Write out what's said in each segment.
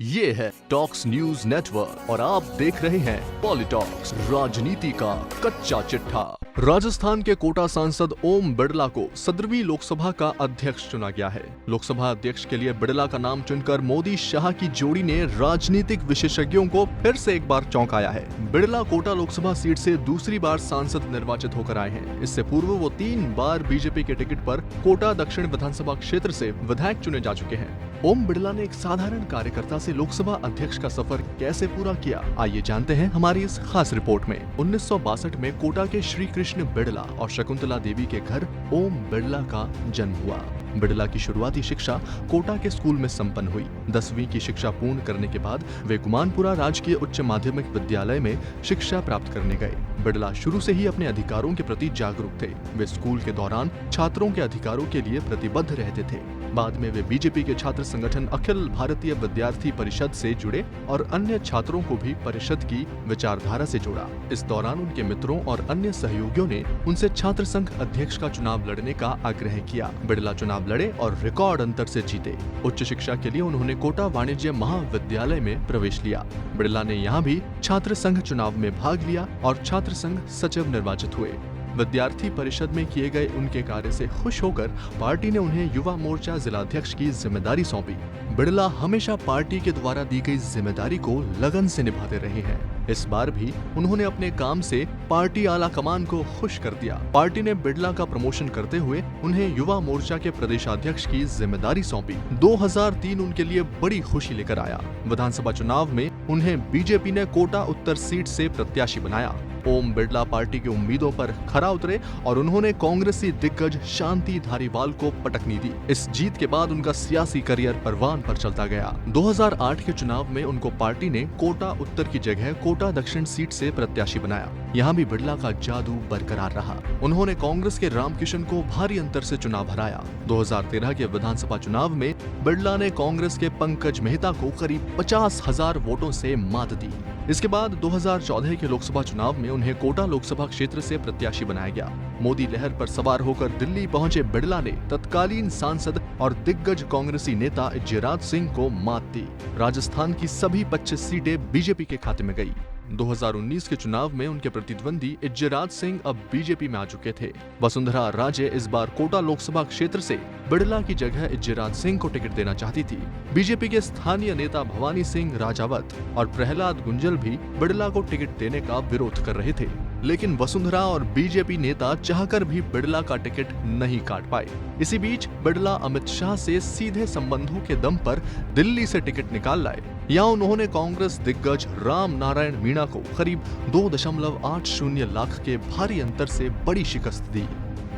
ये है talks news network और आप देख रहे हैं पॉलिटॉक्स, राजनीति का कच्चा चिट्ठा। राजस्थान के कोटा सांसद ओम बिड़ला को 17वीं लोकसभा का अध्यक्ष चुना गया है। लोकसभा अध्यक्ष के लिए बिड़ला का नाम चुनकर मोदी शाह की जोड़ी ने राजनीतिक विशेषज्ञों को फिर से एक बार चौंकाया है। बिड़ला कोटा लोकसभा सीट से दूसरी बार सांसद निर्वाचित होकर आए हैं। इससे पूर्व वो 3 बार बीजेपी के टिकट पर कोटा दक्षिण विधानसभा क्षेत्र से विधायक चुने जा चुके हैं। ओम बिड़ला ने एक साधारण कार्यकर्ता से लोकसभा अध्यक्ष का सफर कैसे पूरा किया, आइए जानते हैं हमारी इस खास रिपोर्ट में। 1962 में कोटा के श्री कृष्ण बिड़ला और शकुंतला देवी के घर ओम बिड़ला का जन्म हुआ। बिड़ला की शुरुआती शिक्षा कोटा के स्कूल में संपन्न हुई। 10वीं की शिक्षा पूर्ण करने के बाद वे गुमानपुरा राजकीय उच्च माध्यमिक विद्यालय में शिक्षा प्राप्त करने गए। बिड़ला शुरू से ही अपने अधिकारों के प्रति जागरूक थे। वे स्कूल के दौरान छात्रों के अधिकारों के लिए प्रतिबद्ध रहते थे। बाद में वे बीजेपी के छात्र संगठन अखिल भारतीय विद्यार्थी परिषद से जुड़े और अन्य छात्रों को भी परिषद की विचारधारा से जोड़ा। इस दौरान उनके मित्रों और अन्य सहयोगियों ने उनसे छात्र संघ अध्यक्ष का चुनाव लड़ने का आग्रह किया। बिड़ला चुनाव लड़े और रिकॉर्ड अंतर से जीते। उच्च शिक्षा के लिए उन्होंने कोटा वाणिज्य महाविद्यालय में प्रवेश लिया। बिड़ला ने यहाँ भी छात्र संघ चुनाव में भाग लिया और छात्र संघ सचिव निर्वाचित हुए। विद्यार्थी परिषद में किए गए उनके कार्य से खुश होकर पार्टी ने उन्हें युवा मोर्चा जिलाध्यक्ष की जिम्मेदारी सौंपी। बिड़ला हमेशा पार्टी के द्वारा दी गई जिम्मेदारी को लगन से निभाते रहे हैं। इस बार भी उन्होंने अपने काम से पार्टी आला कमान को खुश कर दिया। पार्टी ने बिड़ला का प्रमोशन करते हुए उन्हें युवा मोर्चा के प्रदेशाध्यक्ष की जिम्मेदारी सौंपी। 2003 उनके लिए बड़ी खुशी लेकर आया। विधानसभा चुनाव में उन्हें बीजेपी ने कोटा उत्तर सीट से प्रत्याशी बनाया। ओम बिड़ला पार्टी की उम्मीदों पर खरा उतरे और उन्होंने कांग्रेसी दिग्गज शांति धारीवाल को पटकनी दी। इस जीत के बाद उनका सियासी करियर परवान पर चलता गया। 2008 के चुनाव में उनको पार्टी ने कोटा उत्तर की जगह कोटा दक्षिण सीट से प्रत्याशी बनाया। यहाँ भी बिड़ला का जादू बरकरार रहा। उन्होंने कांग्रेस के रामकिशन को भारी अंतर से चुनाव हराया। 2013 के विधानसभा चुनाव में बिड़ला ने कांग्रेस के पंकज मेहता को करीब 50,000 वोटों से मात दी। इसके बाद 2014 के लोकसभा चुनाव में उन्हें कोटा लोकसभा क्षेत्र से प्रत्याशी बनाया गया। मोदी लहर पर सवार होकर दिल्ली पहुंचे बिड़ला ने तत्कालीन सांसद और दिग्गज कांग्रेसी नेता इज्जराज सिंह को मात दी। राजस्थान की सभी 25 सीटें बीजेपी के खाते में गई। 2019 के चुनाव में उनके प्रतिद्वंदी इज्जराज सिंह अब बीजेपी में आ चुके थे। वसुंधरा राजे इस बार कोटा लोकसभा क्षेत्र से बिड़ला की जगह इज्जराज सिंह को टिकट देना चाहती थी। बीजेपी के स्थानीय नेता भवानी सिंह राजावत और प्रहलाद गुंजल भी बिड़ला को टिकट देने का विरोध कर रहे थे, लेकिन वसुंधरा और बीजेपी नेता चाहकर भी बिड़ला का टिकट नहीं काट पाए। इसी बीच बिड़ला अमित शाह से सीधे संबंधों के दम पर दिल्ली से टिकट निकाल लाए। यहाँ उन्होंने कांग्रेस दिग्गज राम नारायण मीणा को करीब 2.80 लाख के भारी अंतर से बड़ी शिकस्त दी।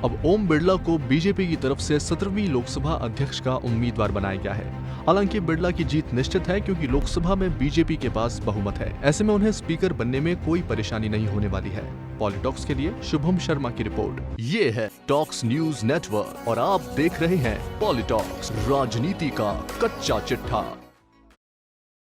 अब ओम बिड़ला को बीजेपी की तरफ से 17वीं लोकसभा अध्यक्ष का उम्मीदवार बनाया गया है। हालांकि बिड़ला की जीत निश्चित है क्योंकि लोकसभा में बीजेपी के पास बहुमत है। ऐसे में उन्हें स्पीकर बनने में कोई परेशानी नहीं होने वाली है। पॉलिटॉक्स के लिए शुभम शर्मा की रिपोर्ट। ये है टॉक्स न्यूज नेटवर्क और आप देख रहे हैं पॉलिटॉक्स, राजनीति का कच्चा चिट्ठा।